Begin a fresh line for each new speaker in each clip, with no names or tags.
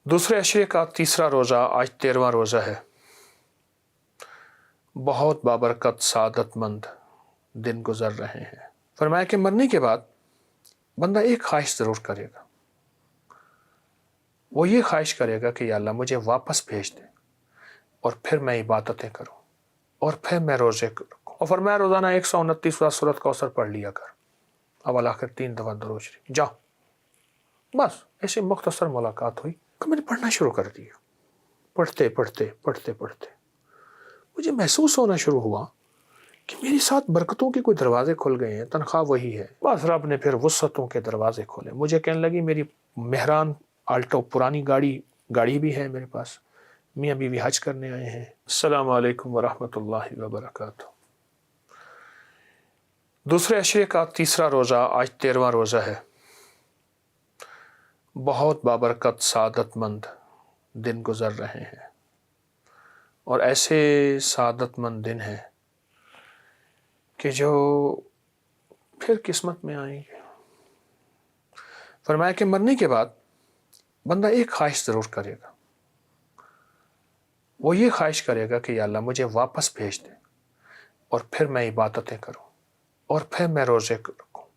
دوسرے عشرے کا تیسرا روزہ آج 13واں روزہ ہے۔ بہت بابرکت سعادت مند دن گزر رہے ہیں۔ فرمایا کہ مرنے کے بعد بندہ ایک خواہش ضرور کرے گا، وہ یہ خواہش کرے گا کہ یا اللہ مجھے واپس بھیج دے اور پھر میں عبادتیں کروں اور پھر میں روزے رکھوں۔ اور فرمایا روزانہ 129 سورۃ کوثر پڑھ لیا کر، اول آخر 3 دفعہ درود شریف۔ جا بس ایسے مختصر ملاقات ہوئی کہ میں نے پڑھنا شروع کر دیا۔ پڑھتے پڑھتے پڑھتے پڑھتے مجھے محسوس ہونا شروع ہوا کہ میرے ساتھ برکتوں کے کوئی دروازے کھل گئے ہیں، تنخواہ وہی ہے، بس رب نے پھر وسعتوں کے دروازے کھولے۔ مجھے کہنے لگی میری مہران آلٹو پرانی گاڑی بھی ہے میرے پاس، میاں بیوی حج کرنے آئے ہیں۔ السلام علیکم ورحمۃ اللہ وبرکاتہ۔ دوسرے عشرے کا تیسرا روزہ آج 13واں روزہ ہے۔ بہت بابرکت سعادت مند دن گزر رہے ہیں، اور ایسے سعادت مند دن ہیں کہ جو پھر قسمت میں آئیں گے۔ فرمایا کہ مرنے کے بعد بندہ ایک خواہش ضرور کرے گا، وہ یہ خواہش کرے گا کہ یا اللہ مجھے واپس بھیج دے اور پھر میں عبادتیں کروں اور پھر میں روزے رکھوں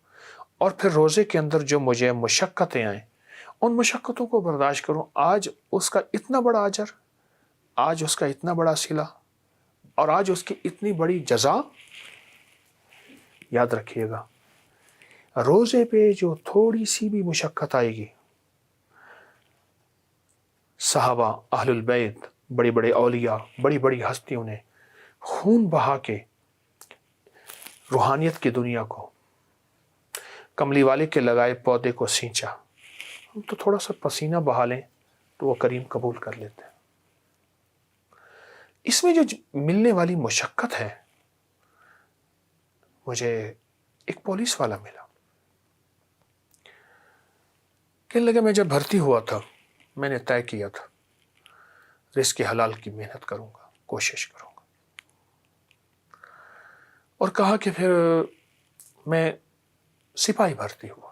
اور پھر روزے کے اندر جو مجھے مشقتیں آئیں ان مشقتوں کو برداشت کروں۔ آج اس کا اتنا بڑا اجر، آج اس کا اتنا بڑا صلہ، اور آج اس کی اتنی بڑی جزا۔ یاد رکھیے گا، روزے پہ جو تھوڑی سی بھی مشقت آئے گی، صحابہ، اہل البیت، بڑے بڑے اولیاء، بڑی بڑی ہستیوں نے خون بہا کے روحانیت کی دنیا کو، کملی والے کے لگائے پودے کو سینچا۔ ہم تو تھوڑا سا پسینہ بہا لیں تو وہ کریم قبول کر لیتے ہیں۔ اس میں جو ملنے والی مشقت ہے، مجھے ایک پولیس والا ملا، کہنے لگا میں جب بھرتی ہوا تھا میں نے طے کیا تھا رزق حلال کی محنت کروں گا، کوشش کروں گا، اور کہا کہ پھر میں سپاہی بھرتی ہوا،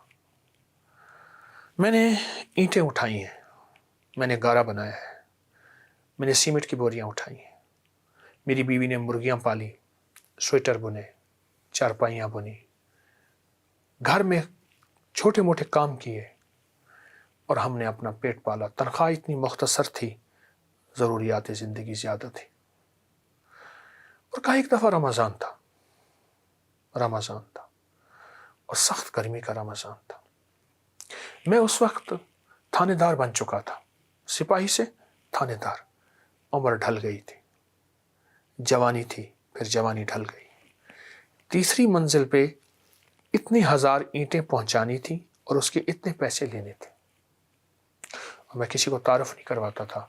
میں نے اینٹیں اٹھائی ہیں، میں نے گارا بنایا ہے، میں نے سیمنٹ کی بوریاں اٹھائی ہیں، میری بیوی نے مرغیاں پالی، سویٹر بنے، چارپائیاں بنی، گھر میں چھوٹے موٹے کام کیے، اور ہم نے اپنا پیٹ پالا۔ تنخواہ اتنی مختصر تھی، ضروریات زندگی زیادہ تھی۔ اور کہا ایک دفعہ رمضان تھا اور سخت گرمی کا رمضان تھا۔ میں اس وقت تھانے دار بن چکا تھا، سپاہی سے تھانے دار، عمر ڈھل گئی تھی، جوانی تھی، پھر جوانی ڈھل گئی۔ تیسری منزل پہ اتنی 1000 اینٹیں پہنچانی تھی اور اس کے اتنے پیسے لینے تھے، اور میں کسی کو تعارف نہیں کرواتا تھا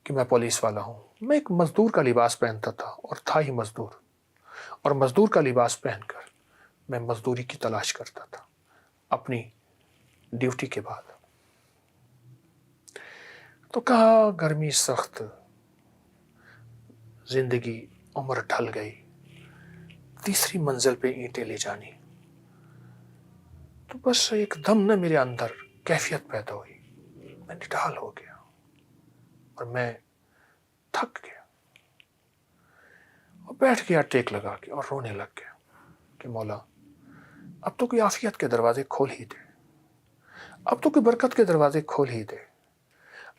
کہ میں پولیس والا ہوں۔ میں ایک مزدور کا لباس پہنتا تھا اور تھا ہی مزدور، اور مزدور کا لباس پہن کر میں مزدوری کی تلاش کرتا تھا اپنی ڈیوٹی کے بعد۔ تو کہا گرمی سخت، زندگی، عمر ڈھل گئی، تیسری منزل پہ اینٹیں لے جانی، تو بس ایک دم نہ میرے اندر کیفیت پیدا ہوئی، میں نڈال ہو گیا اور میں تھک گیا اور بیٹھ گیا ٹیک لگا کے اور رونے لگ گیا کہ مولا اب تو کوئی عافیت کے دروازے کھول ہی دے، اب تو کوئی برکت کے دروازے کھول ہی دے،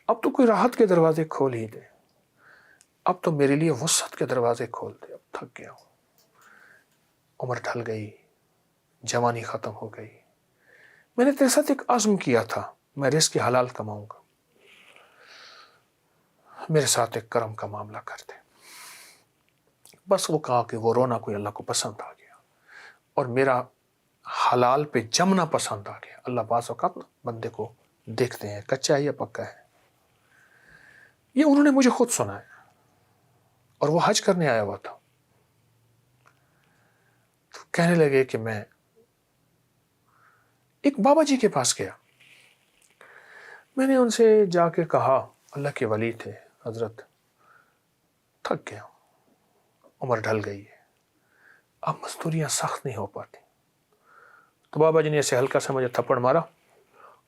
اب تو کوئی راحت کے دروازے کھول ہی دے، اب تو میرے لیے وسعت کے دروازے کھول دے۔ اب تھک گیا ہوں، عمر ڈھل گئی، جوانی ختم ہو گئی، میں نے تیرے ساتھ ایک عزم کیا تھا میں رزق حلال کماؤں گا، میرے ساتھ ایک کرم کا معاملہ کر دے۔ بس وہ کہا کہ وہ رونا کوئی اللہ کو پسند آ گیا، اور میرا حلال پہ جمنا پسند آ گیا۔ اللہ بعض اوقات بندے کو دیکھتے ہیں کچا ہے یا پکا ہے۔ یہ انہوں نے مجھے خود سنایا، اور وہ حج کرنے آیا ہوا تھا۔ تو کہنے لگے کہ میں ایک بابا جی کے پاس گیا، میں نے ان سے جا کے کہا، اللہ کے ولی تھے، حضرت تھک گیا، عمر ڈھل گئی ہے، اب مزدوریاں سخت نہیں ہو پاتی۔ تو بابا جی نے ایسے ہلکا سا مجھے تھپڑ مارا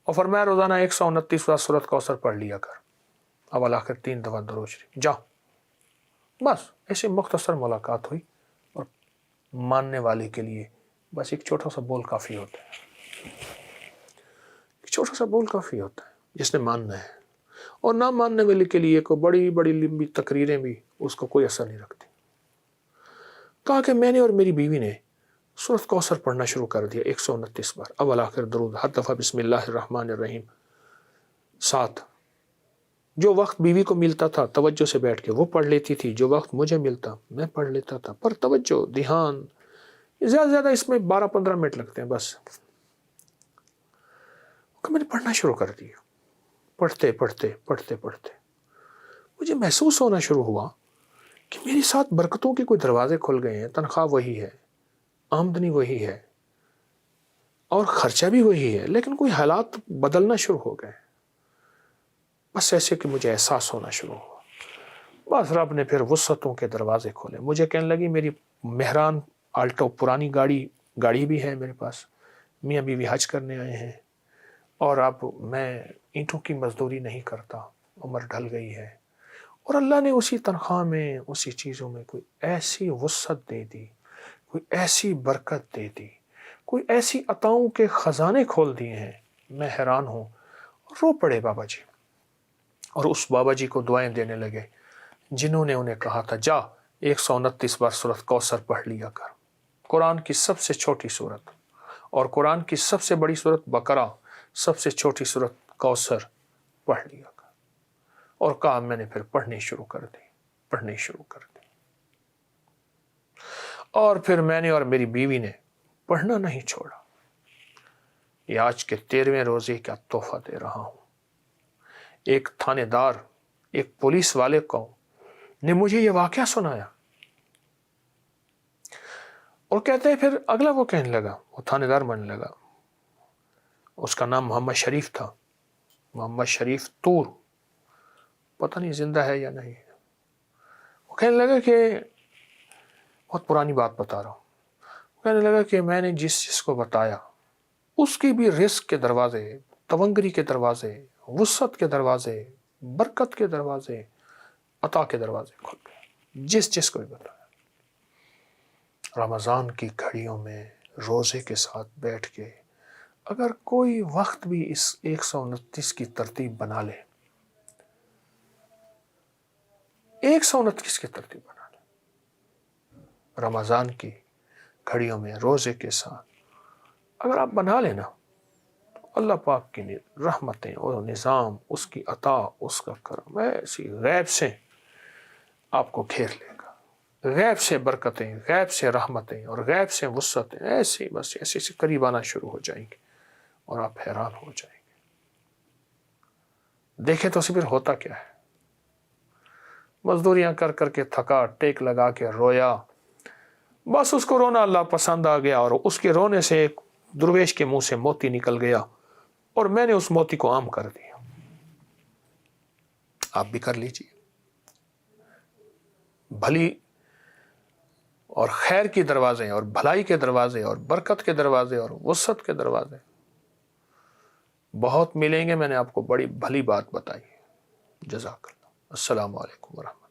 اور فرمایا روزانہ 129 سورت کوثر پڑھ لیا کر، اول آخر 3 دفعہ درود شریف، جا۔ بس ایسی مختصر ملاقات ہوئی، اور ماننے والے کے لیے بس ایک چھوٹا سا بول کافی ہوتا ہے، ایک چھوٹا سا بول کافی ہوتا ہے جس نے ماننا ہے، اور نہ ماننے والے کے لیے کو بڑی بڑی لمبی تقریریں بھی اس کو کوئی اثر نہیں رکھتی۔ کہا کہ میں نے اور میری بیوی نے سورت کوثر پڑھنا شروع کر دیا 129 بار، اول آخر درود، ہر دفعہ بسم اللہ الرحمن الرحیم 7۔ جو وقت بیوی کو ملتا تھا توجہ سے بیٹھ کے وہ پڑھ لیتی تھی، جو وقت مجھے ملتا میں پڑھ لیتا تھا، پر توجہ دھیان زیادہ سے زیادہ اس میں 12-15 منٹ لگتے ہیں بس۔ میں نے پڑھنا شروع کر دیا، پڑھتے پڑھتے پڑھتے پڑھتے مجھے محسوس ہونا شروع ہوا کہ میری ساتھ برکتوں کے کوئی دروازے کھل گئے ہیں، تنخواہ وہی ہے، آمدنی وہی ہے، اور خرچہ بھی وہی ہے، لیکن کوئی حالات بدلنا شروع ہو گئے، بس ایسے کہ مجھے احساس ہونا شروع ہوا۔ بس رب نے پھر وسعتوں کے دروازے کھولے، مجھے کہنے لگی میری مہران آلٹو پرانی گاڑی بھی ہے میرے پاس، میاں بیوی حج کرنے آئے ہیں، اور اب میں اینٹوں کی مزدوری نہیں کرتا، عمر ڈھل گئی ہے، اور اللہ نے اسی تنخواہ میں اسی چیزوں میں کوئی ایسی وسعت دے دی، کوئی ایسی برکت دے دی، کوئی ایسی عطاؤں کے خزانے کھول دیے ہیں، میں حیران ہوں۔ رو پڑے بابا جی، اور اس بابا جی کو دعائیں دینے لگے جنہوں نے انہیں کہا تھا جا 129 بار سورت کوثر پڑھ لیا کر، قرآن کی سب سے چھوٹی سورت، اور قرآن کی سب سے بڑی سورت بقرہ، سب سے چھوٹی سورت کوثر پڑھ لیا کر۔ اور کہا میں نے پھر پڑھنی شروع کر دی، اور پھر میں نے اور میری بیوی نے پڑھنا نہیں چھوڑا۔ یہ آج کے 13ویں روزے کا تحفہ دے رہا ہوں۔ ایک تھانے دار، ایک پولیس والے کو نے مجھے یہ واقعہ سنایا، اور کہتے ہیں پھر اگلا وہ کہنے لگا، وہ تھانے دار بننے لگا، اس کا نام محمد شریف تھا، محمد شریف طور، پتہ نہیں زندہ ہے یا نہیں۔ وہ کہنے لگا کہ بہت پرانی بات بتا رہا ہوں، وہ کہنے لگا کہ میں نے جس کو بتایا اس کی بھی رزق کے دروازے، تونگری کے دروازے، وسعت کے دروازے، برکت کے دروازے، عطا کے دروازے کھل گئے، جس کو بھی بتایا۔ رمضان کی گھڑیوں میں روزے کے ساتھ بیٹھ کے اگر کوئی وقت بھی اس 129 کی ترتیب بنا لے، 129 کی ترتیب بنا لے، رمضان کی گھڑیوں میں روزے کے ساتھ اگر آپ بنا لینا، تو اللہ پاک کی رحمتیں اور نظام، اس کی عطا، اس کا کرم ایسی غیب سے آپ کو گھیر لے گا، غیب سے برکتیں، غیب سے رحمتیں اور غیب سے وسعتیں ایسی بس ایسے قریب آنا شروع ہو جائیں گے، اور آپ حیران ہو جائیں گے۔ دیکھیں تو پھر ہوتا کیا ہے، مزدوریاں کر کر کے تھکا، ٹیک لگا کے رویا، بس اس کو رونا اللہ پسند آ گیا، اور اس کے رونے سے ایک درویش کے منہ سے موتی نکل گیا، اور میں نے اس موتی کو عام کر دیا۔ آپ بھی کر لیجیے، بھلی اور خیر کی دروازے اور بھلائی کے دروازے اور برکت کے دروازے اور وسعت کے دروازے بہت ملیں گے۔ میں نے آپ کو بڑی بھلی بات بتائی ہے۔ جزاک اللہ۔ السلام علیکم ورحمۃ اللہ۔